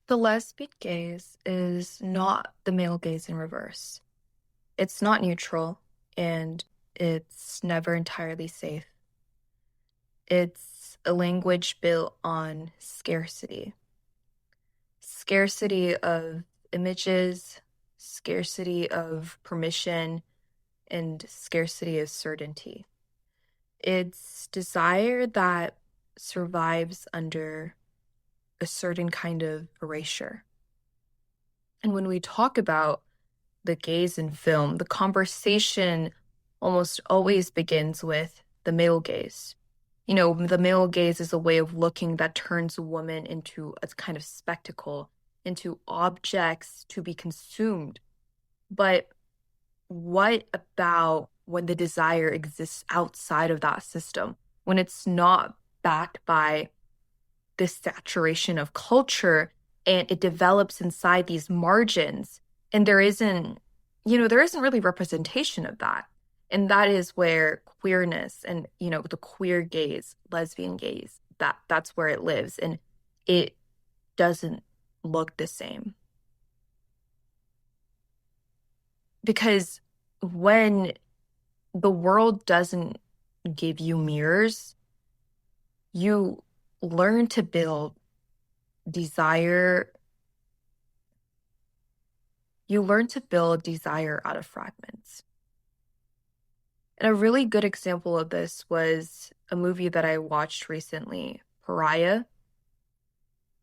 The lesbian gaze is not the male gaze in reverse. It's not neutral and it's never entirely safe. It's a language built on scarcity. Scarcity of images, scarcity of permission, and scarcity of certainty. It's desire that survives under a certain kind of erasure. And when we talk about the gaze in film, the conversation almost always begins with the male gaze. You know, the male gaze is a way of looking that turns a woman into a kind of spectacle, into objects to be consumed. But what about when the desire exists outside of that system, when it's not backed by this saturation of culture and it develops inside these margins and there isn't really representation of that. And that is where queerness and, the queer gaze, lesbian gaze, that's where it lives. And it doesn't look the same. Because when the world doesn't give you mirrors, you learn to build desire. You learn to build desire out of fragments. And a really good example of this was a movie that I watched recently, Pariah.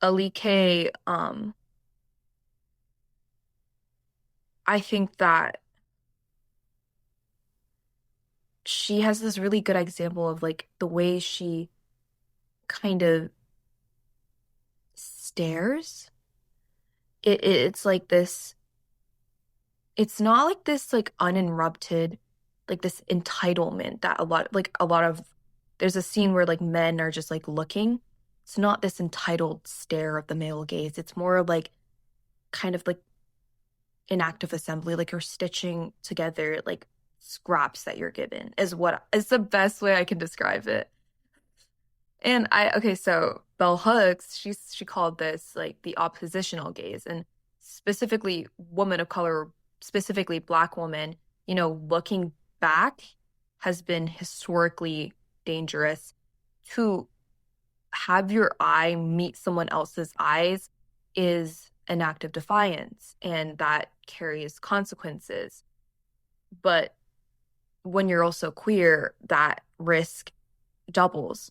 Alike, I think that she has this really good example of like the way she kind of stares. It's like this, it's not like this like uninterrupted, like this entitlement that a lot of there's a scene where like men are just like looking. It's not this entitled stare of the male gaze. It's more like kind of like an act of assembly, like you're stitching together like scraps that you're given is what is the best way I can describe it. And okay, so Bell Hooks, she called this like the oppositional gaze, and specifically women of color, specifically Black women, looking back has been historically dangerous. To have your eye meet someone else's eyes is an act of defiance, and that carries consequences. But when you're also queer, that risk doubles.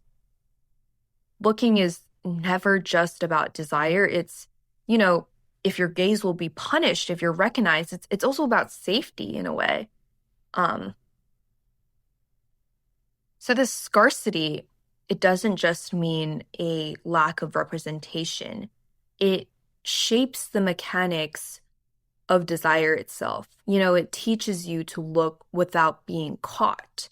Looking is never just about desire. It's, if your gaze will be punished, if you're recognized, it's also about safety in a way. Um, so this scarcity, it doesn't just mean a lack of representation. It shapes the mechanics of desire itself. It teaches you to look without being caught.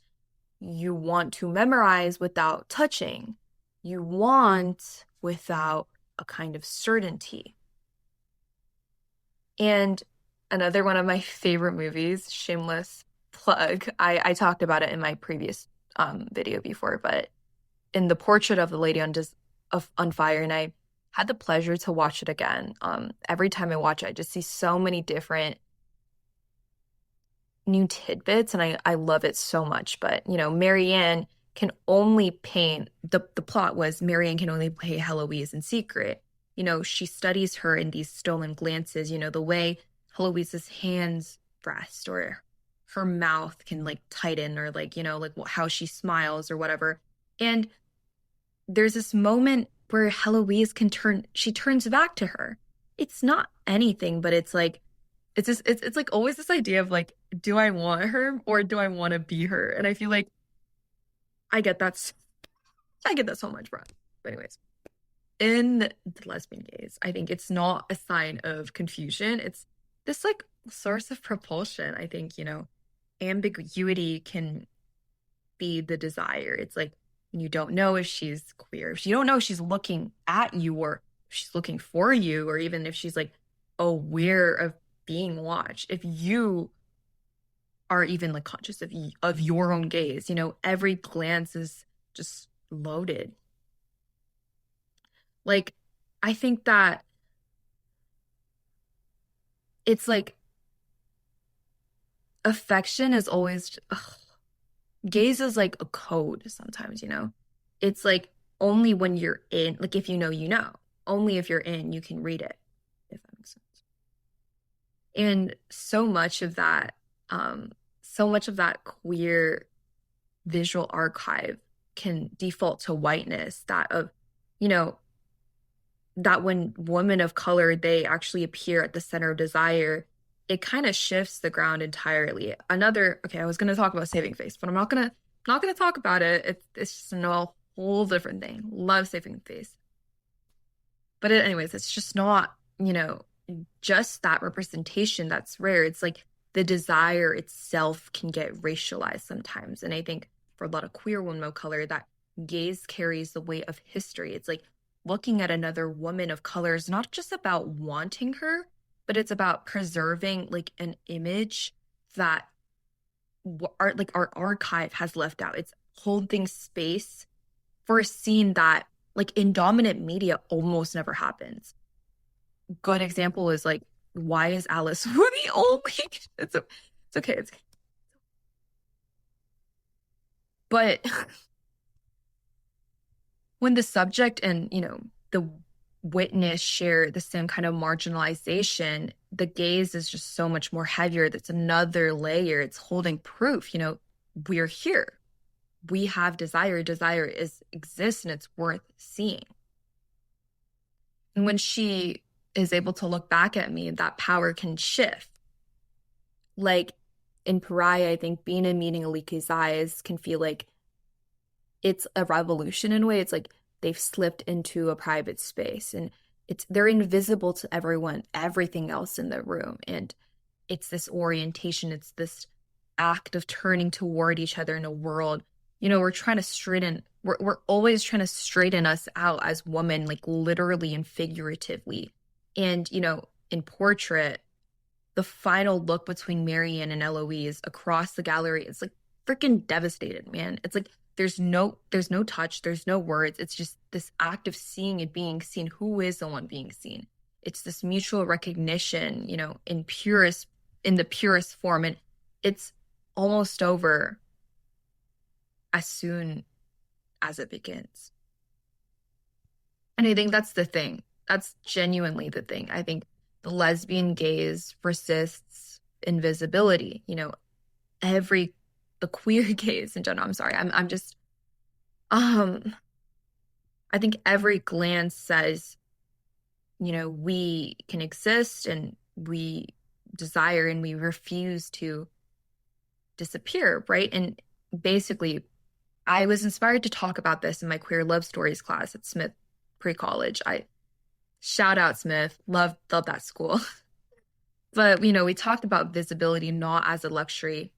You want to memorize without touching. You want without a kind of certainty. And another one of my favorite movies, shameless plug, I talked about it in my previous video before, but in The Portrait of the Lady on Fire, and I had the pleasure to watch it again. Every time I watch it, I just see so many different new tidbits, and I love it so much. But, Marianne can only paint, the plot was Marianne can only pay Heloise in secret. She studies her in these stolen glances, the way Heloise's hands rest or her mouth can like tighten or like, like how she smiles or whatever. And there's this moment where she turns back to her. It's not anything, but it's like, it's like always this idea of like, do I want her or do I want to be her? And I feel like I get that, I get that so much, bro. But anyways, in the lesbian gaze, I think it's not a sign of confusion. It's this like source of propulsion. I think, ambiguity can be the desire. It's like you don't know if she's queer. If you don't know if she's looking at you or if she's looking for you, or even if she's like aware of being watched. If you are even like conscious of your own gaze, every glance is just loaded. Like, I think that it's like affection is always gaze is like a code sometimes, you know? It's like only when you're in, like if you know, you know. Only if you're in, you can read it, if that makes sense. And so much of that queer visual archive can default to whiteness, that of, you know, that when women of color, they actually appear at the center of desire, it kind of shifts the ground entirely. Okay, I was going to talk about saving face, but I'm not gonna talk about it. It's just a whole different thing. Love saving face. But anyways, it's just not, just that representation that's rare. It's like the desire itself can get racialized sometimes. And I think for a lot of queer women of color, that gaze carries the weight of history. It's like looking at another woman of color is not just about wanting her, but it's about preserving like an image that our archive has left out. It's holding space for a scene that like in dominant media almost never happens. Good example is like, why is Alice the only it's okay, but when the subject and the witness share the same kind of marginalization, the gaze is just so much more heavier. That's another layer. It's holding proof, we're here. We have desire. Desire exists and it's worth seeing. And when she is able to look back at me, that power can shift. Like in Pariah, I think being in meeting Alike's eyes can feel like it's a revolution in a way. It's like they've slipped into a private space and they're invisible to everyone, everything else in the room. And it's this orientation, it's this act of turning toward each other in a world. We're trying to straighten, we're always trying to straighten us out as women, like literally and figuratively. And, in Portrait, the final look between Marianne and Eloise across the gallery is like freaking devastated, man. It's like there's no touch, there's no words. It's just this act of seeing and being seen. Who is the one being seen? It's this mutual recognition, in the purest form. And it's almost over as soon as it begins. And I think that's the thing. That's genuinely the thing. I think the lesbian gaze resists invisibility. The queer gaze in general. I'm sorry. I'm just I think every glance says, we can exist and we desire and we refuse to disappear, right? And basically, I was inspired to talk about this in my queer love stories class at Smith pre-college. I shout out Smith, love that school. But we talked about visibility not as a luxury,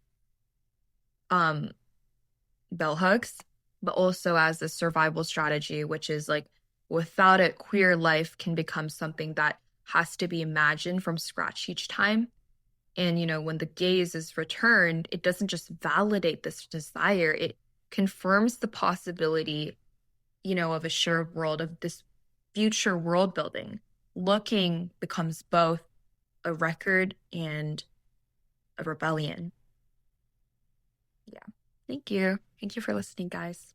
bell hugs, but also as a survival strategy, which is like without it, queer life can become something that has to be imagined from scratch each time. And, when the gaze is returned, it doesn't just validate this desire, it confirms the possibility, of a shared world, of this future world building. Looking becomes both a record and a rebellion. Yeah. Thank you. Thank you for listening, guys.